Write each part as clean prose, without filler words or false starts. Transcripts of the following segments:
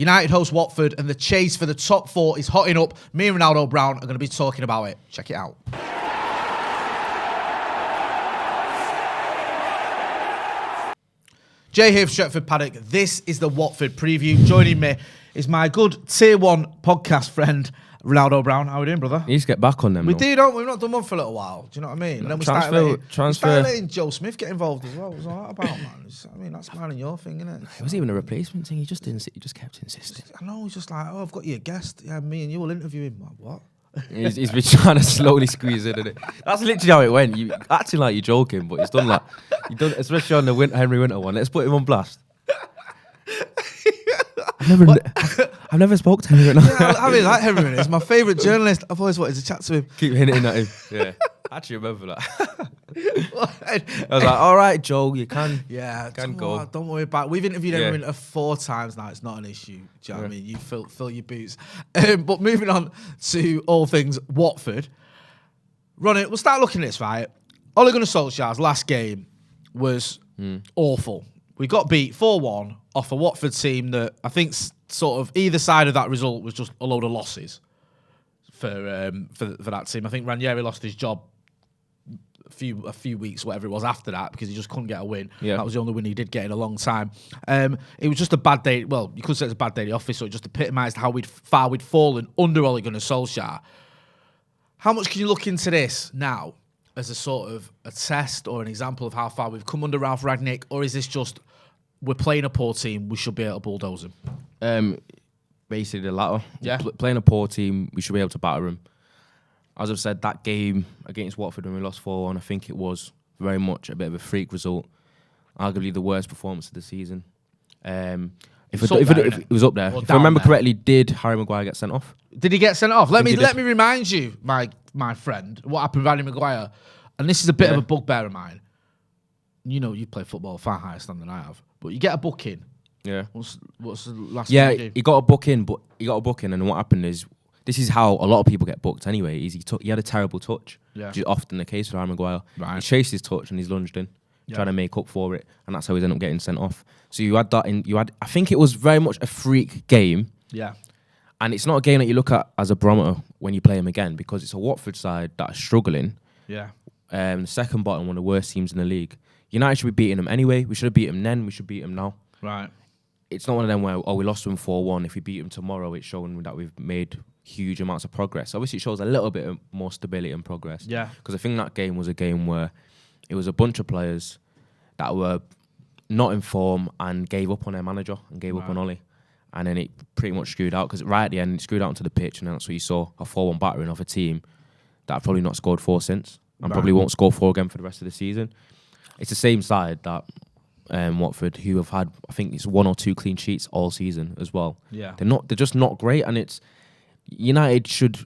United host Watford, and the chase for the top 4 is hotting up. Me and Ronaldo Brown are going to be talking about it. Check it out. Jay here for Stretford Paddock. This is the Watford preview. Joining me is my good Tier 1 podcast friend, Ronaldo Brown. How are we doing, brother? You need to get back on them. We do, don't we? We've not done one for a little while. Do you know what I mean? And then we started letting Joe Smith get involved as well. What's all that about, man? I mean, that's mine and your thing, isn't it? It wasn't even a replacement thing. He just didn't. He just kept insisting. I know. He's just like, oh, I've got you a guest. Yeah, me and you will interview him. Like, what? He's been trying to slowly squeeze in it. That's literally how it went. You acting like you're joking, but he's done that. Especially on the Henry Winter one. Let's put him on blast. I've never spoke to Henry Winter. Yeah, I really like Henry Winter. He's my favourite journalist. I've always wanted to chat to him. Keep hinting at him. Yeah. I actually remember that. I was like, all right, Joe, you can. Yeah, can go. Don't worry about it. We've interviewed Henry Winter 4 times now. It's not an issue. Do you know what I mean? You fill your boots. But moving on to all things Watford. Ronnie, we'll start looking at this, right? Ole Gunnar Solskjaer's last game was awful. We got beat 4-1 off a Watford team that I think sort of either side of that result was just a load of losses for that team. I think Ranieri lost his job a few weeks, whatever it was, after that because he just couldn't get a win. Yeah. That was the only win he did get in a long time. It was just a bad day. Well, you could say it's a bad day at the office, so it just epitomised how far we'd fallen under Ole Gunnar Solskjaer. How much can you look into this now as a sort of a test or an example of how far we've come under Ralph Rangnick, or is this just we're playing a poor team, we should be able to bulldoze them? Basically the latter. Yeah. Playing a poor team, we should be able to batter them. As I've said, that game against Watford when we lost 4-1, I think it was very much a bit of a freak result. Arguably the worst performance of the season. If it was up there. If I remember correctly, did Harry Maguire get sent off? Did he get sent off? Let me remind you, my friend, what happened with Harry Maguire. And this is a bit of a bugbear of mine. You know, you play football far higher standard than I have. But you get a booking. Yeah. What's the last thing you do? He got a booking, and what happened is, this is how a lot of people get booked anyway, is he had a terrible touch, which is often the case with Harry Maguire. Right. He chased his touch and he's lunged in, trying to make up for it, and that's how he's ended up getting sent off. So you had that I think it was very much a freak game. Yeah. And it's not a game that you look at as a barometer when you play him again, because it's a Watford side that are struggling. Yeah. Second bottom, one of the worst teams in the league. United should be beating them anyway. We should have beat them then. We should beat them now. Right. It's not one of them where, we lost them 4-1. If we beat them tomorrow, it's showing that we've made huge amounts of progress. Obviously, it shows a little bit more stability and progress. Yeah. Because I think that game was a game where it was a bunch of players that were not in form and gave up on their manager and gave up on Ole. And then it pretty much screwed out, because right at the end, it screwed out onto the pitch, and that's what you saw, a 4-1 battering of a team that I've probably not scored 4 since, and probably won't score 4 again for the rest of the season. It's the same side that Watford, who have had, I think it's 1 or 2 clean sheets all season as well. Yeah, they're just not great, and it's United should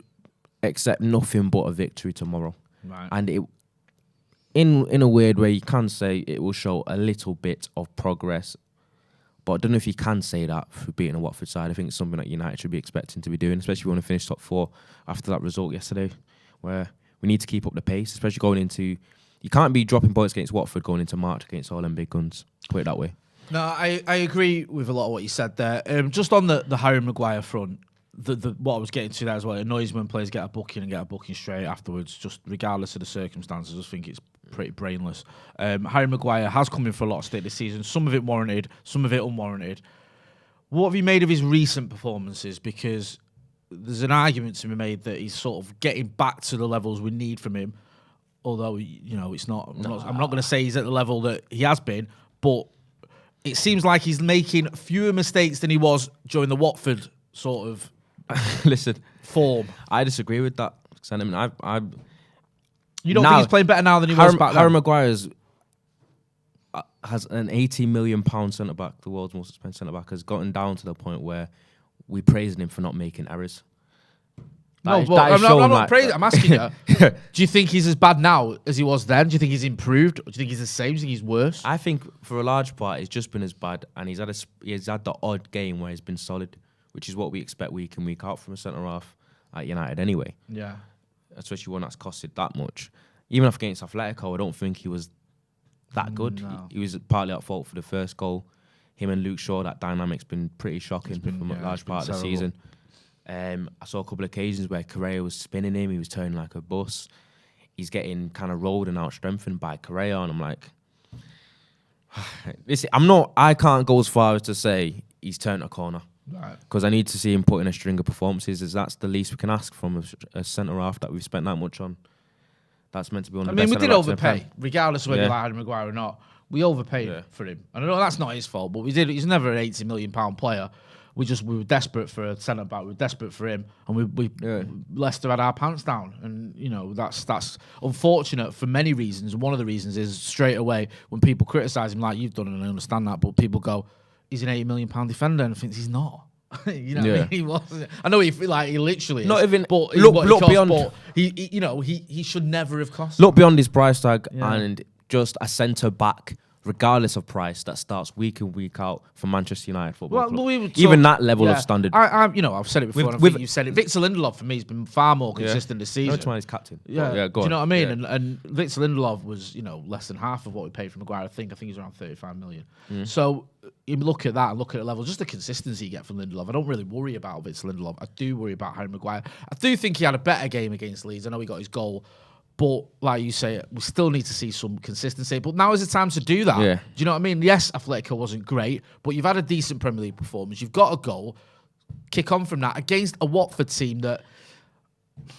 accept nothing but a victory tomorrow. Right. And it, in a weird way, you can say it will show a little bit of progress. But I don't know if you can say that for beating a Watford side. I think it's something that United should be expecting to be doing, especially if we want to finish top 4 after that result yesterday, where we need to keep up the pace, especially going into... You can't be dropping points against Watford going into March against all them big guns. Put it that way. No, I agree with a lot of what you said there. Just on the Harry Maguire front, what I was getting to there as well, it annoys when players get a booking straight afterwards, just regardless of the circumstances. I just think it's pretty brainless. Harry Maguire has come in for a lot of stick this season, some of it warranted, some of it unwarranted. What have you made of his recent performances? Because there's an argument to be made that he's sort of getting back to the levels we need from him. Although, you know, it's not. I'm not going to say he's at the level that he has been, but it seems like he's making fewer mistakes than he was during the Watford sort of form. I disagree with that sentiment. You don't think he's playing better now than he was back then? Harry Maguire has an £18 million centre back, the world's most expensive centre back, has gotten down to the point where we praising him for not making errors. I'm not praising. I'm asking you. Do you think he's as bad now as he was then? Do you think he's improved? Or do you think he's the same? Do you think he's worse? I think for a large part, he's just been as bad, and he's had the odd game where he's been solid, which is what we expect week in, week out from a centre half at United anyway. Yeah, especially one that's costed that much. Even against Atletico, I don't think he was that good. No. He was partly at fault for the first goal. him and Luke Shaw, that dynamic's been pretty shocking for a large part of the season. I saw a couple of occasions where Correa was spinning him. He was turning like a bus. He's getting kind of rolled and out-strengthened by Correa, and I'm like, listen, I can't go as far as to say he's turned a corner. Because I need to see him put in a string of performances, as that's the least we can ask from a centre-half that we've spent that much on. That's meant to be one of the best. We did overpay, regardless of whether like Harry Maguire or not. We overpaid for him. And I know that's not his fault, but we did. He's never an £80 million player. We were desperate for a centre-back. We were desperate for him. And Leicester had our pants down. And, you know, that's unfortunate for many reasons. And one of the reasons is straight away when people criticise him like you've done, and I understand that, but people go, he's an £80 million defender, and I think he's not. You know what I mean? He wasn't. I know he literally not is, even. But look beyond. But he should never have cost. Look beyond his price tag and just a centre back, regardless of price, that starts week in week out for Manchester United football club. Even that level of standard. I've said it before. I think you've said it. Victor Lindelof for me has been far more consistent this season. Every time he's captain. Yeah, go on. Do you know what I mean? Yeah. And Victor Lindelof was less than half of what we paid for Maguire. I think he's around 35 million. So you look at that and look at the level, just the consistency you get from Lindelof. I don't really worry about Victor Lindelof. I do worry about Harry Maguire. I do think he had a better game against Leeds. I know he got his goal. But like you say, we still need to see some consistency. But now is the time to do that. Yeah. Do you know what I mean? Yes, Atletico wasn't great, but you've had a decent Premier League performance. You've got a goal. Kick on from that against a Watford team that,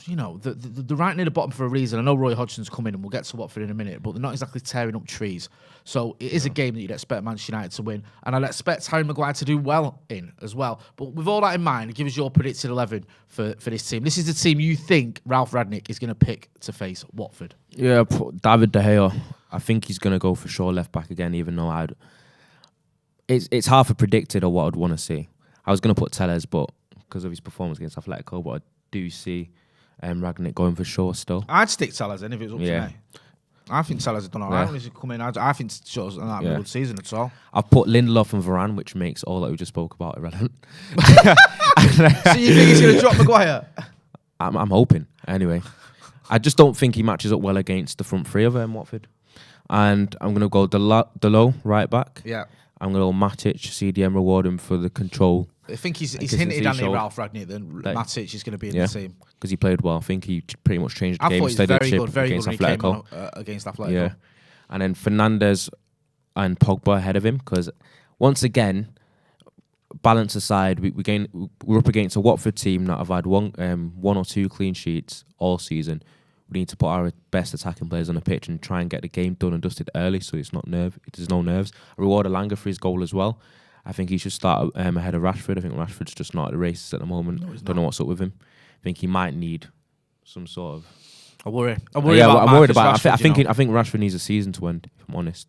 they're right near the bottom for a reason. I know Roy Hodgson's coming, and we'll get to Watford in a minute, but they're not exactly tearing up trees. So it is a game that you'd expect Manchester United to win, and I'd expect Harry Maguire to do well in as well. But with all that in mind, give us your predicted 11 for this team. This is the team you think Ralph Rangnick is going to pick to face Watford. Yeah, David De Gea. I think he's going to go for sure left back again, even though it's half a predicted or what I'd want to see. I was going to put Telles, but because of his performance against Atletico, but I do see Rangnick going for sure still. I'd stick Telles in if it was up to me. I think Telles has done all right when he's come in. I think Shaw's not having a good season at all. I've put Lindelof and Varane, which makes all that we just spoke about irrelevant. So you think he's going to drop Maguire? I'm hoping. Anyway, I just don't think he matches up well against the front three of Watford. And I'm going to go Delo, right back. Yeah. I'm going to go Matic, CDM, reward him for the control. I think he's hinted at Ralph Rangnick that Matic is going to be in the team. Because he played well. I think he pretty much changed the game. I thought he was very good against Atletico. Against Atletico. Yeah. And then Fernandes and Pogba ahead of him. Because once again, balance aside, we're up against a Watford team that have had one or two clean sheets all season. We need to put our best attacking players on the pitch and try and get the game done and dusted early, so there's no nerves. I reward Elanga for his goal as well. I think he should start ahead of Rashford. I think Rashford's just not at the races at the moment. Don't know what's up with him. I think he might need some sort of. I'm worried I'm worried about. Rashford, I think Rashford needs a season to end. If I'm honest.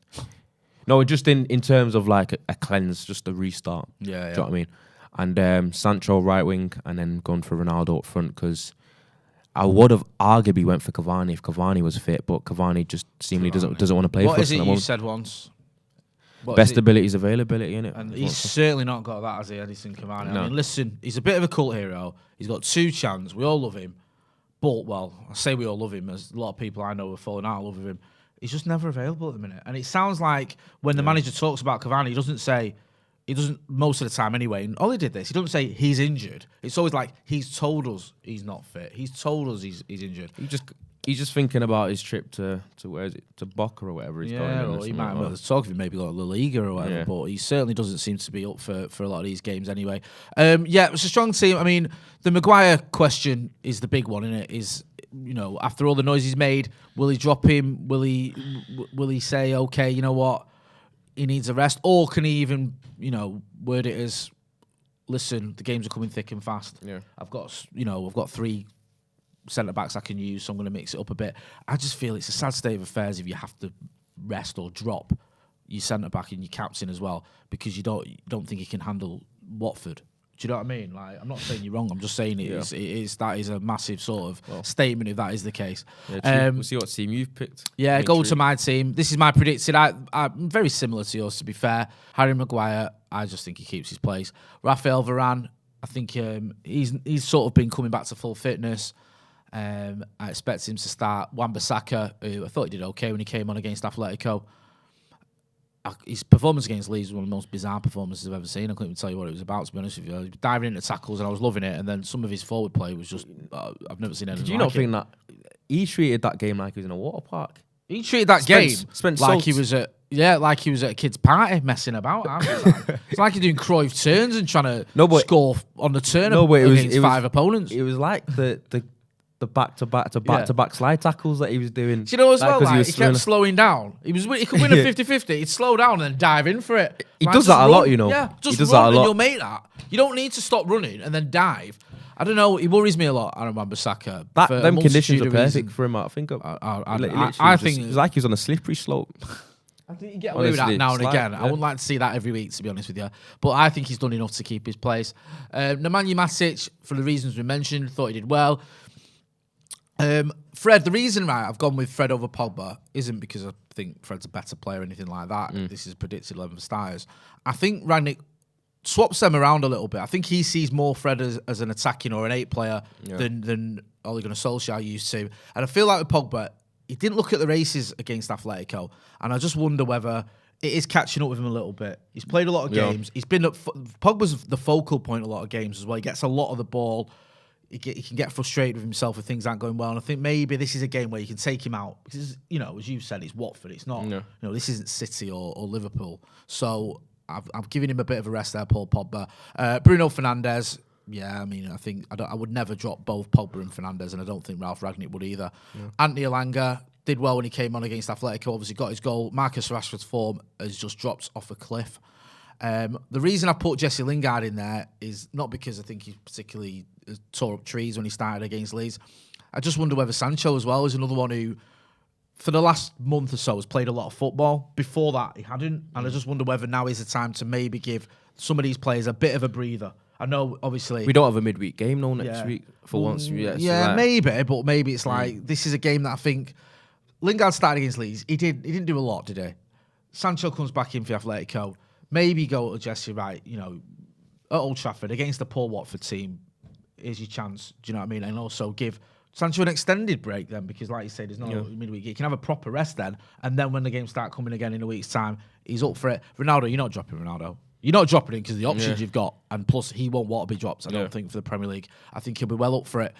No, just in terms of like a cleanse, just a restart. Yeah. Do you know what I mean? And Sancho right wing, and then going for Ronaldo up front, because I would have arguably went for Cavani if Cavani was fit, but Cavani just seemingly doesn't want to play for us. What is it you said once? Best ability is availability, innit? And he's certainly not got that, has he, Edison Cavani? No. I mean, listen, he's a bit of a cult hero. He's got 2 chans. We all love him. But, well, I say we all love him, as a lot of people I know are falling out of love with him. He's just never available at the minute. And it sounds like when the manager talks about Cavani, he doesn't most of the time anyway. And all he doesn't say he's injured. It's always like he's told us he's not fit. He's told us he's injured. He's just thinking about his trip to where is it, to Boca or whatever he's going. Yeah, or he might have talk of him maybe got La Liga or whatever, but he certainly doesn't seem to be up for a lot of these games anyway. It's a strong team. I mean, the Maguire question is the big one, isn't it? Is, after all the noise he's made, will he drop him? Will he say, okay, you know what, he needs a rest? Or can he even, word it as, listen, the games are coming thick and fast. Yeah. I've got 3 centre-backs I can use, so I'm going to mix it up a bit. I just feel it's a sad state of affairs if you have to rest or drop your centre-back and your captain as well, because you don't think he can handle Watford. Do you know what I mean? Like, I'm not saying you're wrong. I'm just saying that is a massive sort of statement if that is the case. Yeah, we'll see what team you've picked. Yeah, go to my team. This is my predicted. I'm very similar to yours, to be fair. Harry Maguire, I just think he keeps his place. Raphael Varane, I think he's sort of been coming back to full fitness. I expect him to start. Wan-Bissaka, who I thought he did okay when he came on against Atletico. his performance against Leeds was one of the most bizarre performances I've ever seen. I couldn't even tell you what it was about, to be honest with you. He was diving into tackles and I was loving it, and then some of his forward play was just, I've never seen anything like it. Did you not think that he treated that game like he was in a water park? He treated that game like he was at a kid's party messing about. It's like he's doing Cruyff turns and trying to score on the turn against five opponents. It was like the back-to-back slide tackles that he was doing. Do you know as well? He kept slowing down. He could win a 50-50. He'd slow down and then dive in for it. He does that a lot, you know. Yeah, just run and you'll make that. You don't need to stop running and then dive. I don't know. He worries me a lot. I remember Saka. Them conditions are perfect for him. I think. I think it's like he was on a slippery slope. I think you get away with that now and again. I wouldn't like to see that every week, to be honest with you. But I think he's done enough to keep his place. Nemanja Matic, for the reasons we mentioned, thought he did well. Fred, the reason I've gone with Fred over Pogba isn't because I think Fred's a better player or anything like that. This is predicted 11 for starters. I think Rangnick swaps them around a little bit. I think he sees more Fred as an attacking or an 8 player than Ole Gunnar Solskjaer used to. And I feel like with Pogba, he didn't look at the races against Atletico, and I just wonder whether it is catching up with him a little bit. He's played a lot of games. He's been Pogba's the focal point in a lot of games as well. He gets a lot of the ball. He can get frustrated with himself if things aren't going well. And I think maybe this is a game where you can take him out because, you know, as you said, it's Watford. It's not, you know, this isn't City or Liverpool. So I'm giving him a bit of a rest there, Paul Pogba. Bruno Fernandes. Yeah, I mean, I would never drop both Pogba and Fernandes, and I don't think Ralph Rangnick would either. Anthony Elanga did well when he came on against Atletico. Obviously got his goal. Marcus Rashford's form has just dropped off a cliff. The reason I put Jesse Lingard in there is not because I think he particularly tore up trees when he started against Leeds. I just wonder whether Sancho as well is another one who, for the last month or so, has played a lot of football. Before that, he hadn't. And I just wonder whether now is the time to maybe give some of these players a bit of a breather. I know, obviously... We don't have a midweek game, next week, for once. Yeah, maybe, but maybe it's like, this is a game that I think... Lingard started against Leeds. He didn't do a lot, did he? Sancho comes back in for Atletico. Maybe go to Jesse, right, you know, at Old Trafford, against the poor Watford team, here's your chance, do you know what I mean? And also give Sancho an extended break then, because like you say, there's no midweek. You can have a proper rest then, and then when the games start coming again in a week's time, he's up for it. Ronaldo, you're not dropping Ronaldo. You're not dropping him because of the options you've got, and plus he won't want to be dropped, I don't think, for the Premier League. I think he'll be well up for it.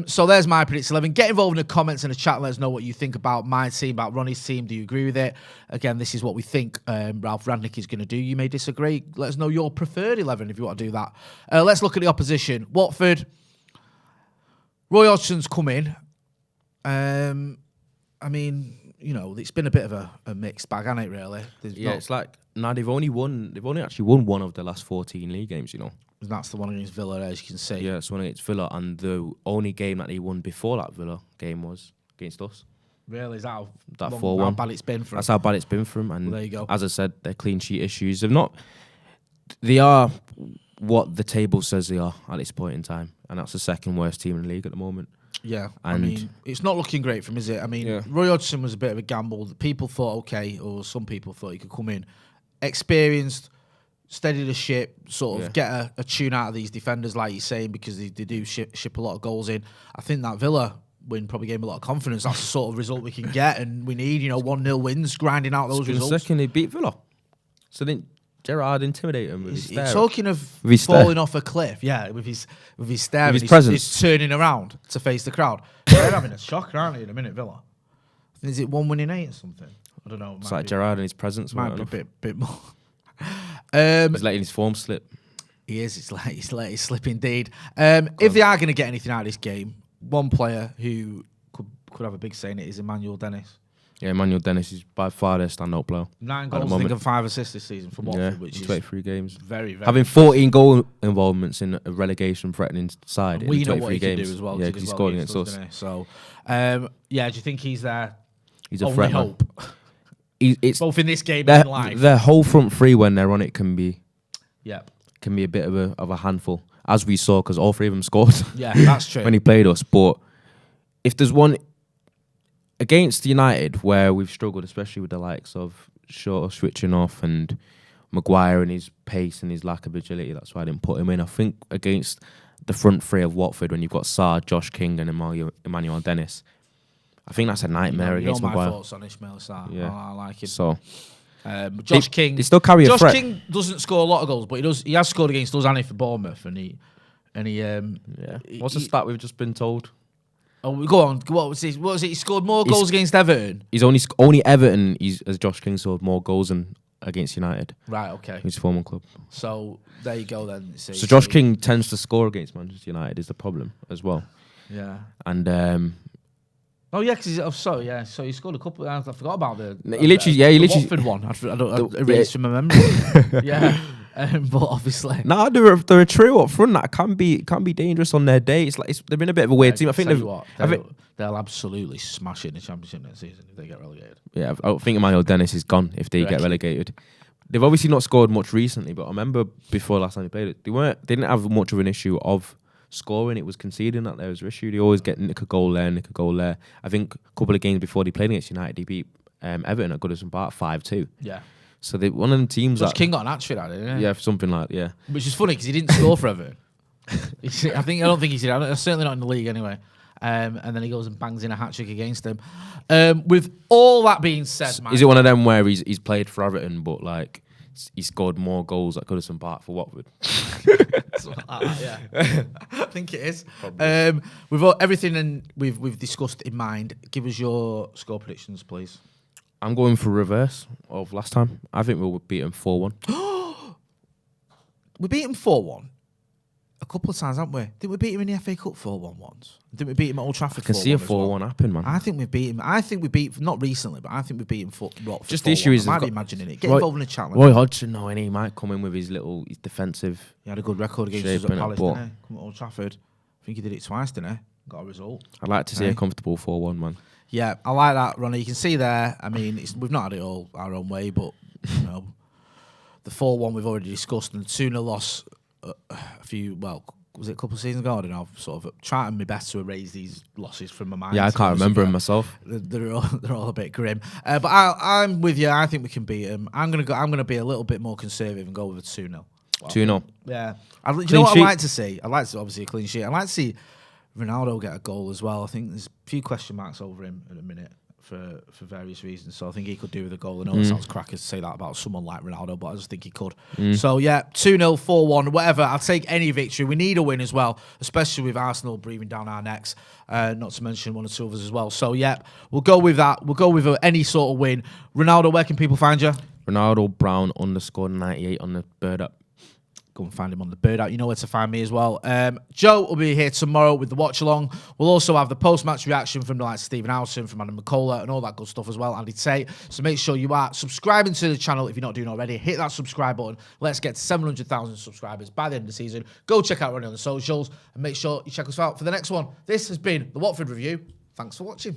So there's my Predicts 11. Get involved in the comments in the chat. Let us know what you think about my team, about Ronnie's team. Do you agree with it? Again, this is what we think Ralph Rangnick is going to do. You may disagree. Let us know your preferred 11 if you want to do that. Let's look at the opposition. Watford. Roy Hodgson's come in. I mean, you know, it's been a bit of a mixed bag, hasn't it, really? It's like, they've only actually won one of the last 14 league games, you know. And that's the one against Villa, as you can see. Yeah, it's one against Villa, and the only game that they won before that Villa game was against us. Really? Is that how 4-1. How bad it's been for them? That's how bad it's been for them. And well, there you go. As I said, their clean sheet issues they are what the table says they are at this point in time, and that's the second worst team in the league at the moment. Yeah, I mean, it's not looking great for him, is it? I mean, Roy Hodgson was a bit of a gamble. People thought, okay, or some people thought he could come in, experienced, steady the ship, sort of get a tune out of these defenders, like you're saying, because they do ship a lot of goals in. I think that Villa win probably gave him a lot of confidence. That's the sort of result we can get, and we need, 1-0 wins, grinding out those results. Second, they beat Villa. So then Gerrard intimidate him with his stare. Talking of falling off a cliff, with his stare, with his presence. He's turning around to face the crowd. They're having a shocker, aren't they, in a minute, Villa? Is it 1-8 or something? I don't know. It's like Gerrard and his presence. Might be a bit more. He's letting his form slip. He is. He's letting it slip indeed. If they are going to get anything out of this game, one player who could have a big say in it is Emmanuel Dennis. Yeah, Emmanuel Dennis is by far their standout player. 9 goals, I think, and 5 assists this season for Watford, which is 23 games. Very, very having 14 goal involvements in a relegation-threatening side. We know what he can do as well. Yeah, because he scored against us. So, do you think he's there? He's a threat. Hope. It's both in this game and in life. Their whole front three, when they're on it, can be a bit of a handful, as we saw, because all 3 of them scored. Yeah, that's true. when he played us. But if there's one against United where we've struggled, especially with the likes of Shaw switching off and Maguire and his pace and his lack of agility, that's why I didn't put him in. I think against the front 3 of Watford, when you've got Sarr, Josh King and Emmanuel Dennis, I think that's a nightmare against Maguire. My thoughts on Ismail Sarr. Yeah. I like him. So, Josh King. They still carry a threat. Josh King doesn't score a lot of goals, but he has scored against us and for Bournemouth, and he. What's the stat we've just been told? Oh, go on. What was it? He scored more goals against Everton. He's only Everton. As Josh King scored more goals than against United. Right. Okay. His former club. So there you go then. So Josh King tends to score against Manchester United is the problem as well. Yeah. And oh yeah, because so he scored a couple. I forgot about the Watford one. I erased from my memory. Yeah. But obviously, they're a trio up front that can be dangerous on their day. They've been a bit of a weird team. I think they'll absolutely smash it in the Championship next season if they get relegated. Yeah, I think Emmanuel Dennis is gone if they get relegated. They've obviously not scored much recently, but I remember before last time they played it, they didn't have much of an issue of scoring. It was conceding that there was an issue. They always nick a goal there. I think a couple of games before they played against United, they beat Everton at Goodison Park 5-2. Yeah. So they one of them teams. Josh King got an hat-trick out of it, didn't he? Yeah, something like Which is funny because he didn't score for Everton. I don't think he did. Certainly not in the league anyway. And then he goes and bangs in a hat-trick against him. With all that being said, is it one of them where he's played for Everton, but like he scored more goals at Goodison Park for Watford? Yeah, I think it is. With everything we've discussed in mind, give us your score predictions, please. I'm going for reverse of last time. I think we'll beat them 4-1. We beat them 4-1 a couple of times, haven't we? Did we beat him in the FA Cup 4-1 once? Didn't we beat him at Old Trafford 4-1? I can see a 4-1 happen, man. I think we beat him. I think we beat, not recently, but I think we beat him for just the issue is... I might be imagining it. Get involved in a challenge. Roy Hodgson, he might come in with his defensive... He had a good record against us at Palace, didn't he? Come at Old Trafford. I think he did it twice, didn't he? Got a result. I'd like to see a comfortable 4-1, man. Yeah, I like that, Ronnie. You can see there, I mean, we've not had it all our own way, but, the 4-1 we've already discussed, and the 2-0 loss was it a couple of seasons ago? I don't know. I've sort of trying my best to erase these losses from my mind. Yeah, I can't remember them myself. They're all a bit grim. But I'm with you. I think we can beat them. I'm gonna be a little bit more conservative and go with a 2-0. 2-0. Yeah. Do you know what I'd like to see? I'd like to obviously a clean sheet. I'd like to see Ronaldo get a goal as well. I think there's a few question marks over him at the minute for various reasons. So I think he could do with a goal. I know it sounds crackers to say that about someone like Ronaldo, but I just think he could. So yeah, 2-0, 4-1, whatever. I'll take any victory. We need a win as well, especially with Arsenal breathing down our necks. Not to mention one or two others as well. So yeah, we'll go with that. We'll go with any sort of win. Ronaldo, where can people find you? Ronaldo Brown _98 on the Bird app. Go and find him on the Bird out. You know where to find me as well. Joe will be here tomorrow with the watch along. We'll also have the post-match reaction from the likes of Stephen Howson, from Adam McCullough, and all that good stuff as well, Andy Tate. So make sure you are subscribing to the channel if you're not doing already. Hit that subscribe button. Let's get to 700,000 subscribers by the end of the season. Go check out Ronnie on the socials and make sure you check us out for the next one. This has been the Watford Review. Thanks for watching.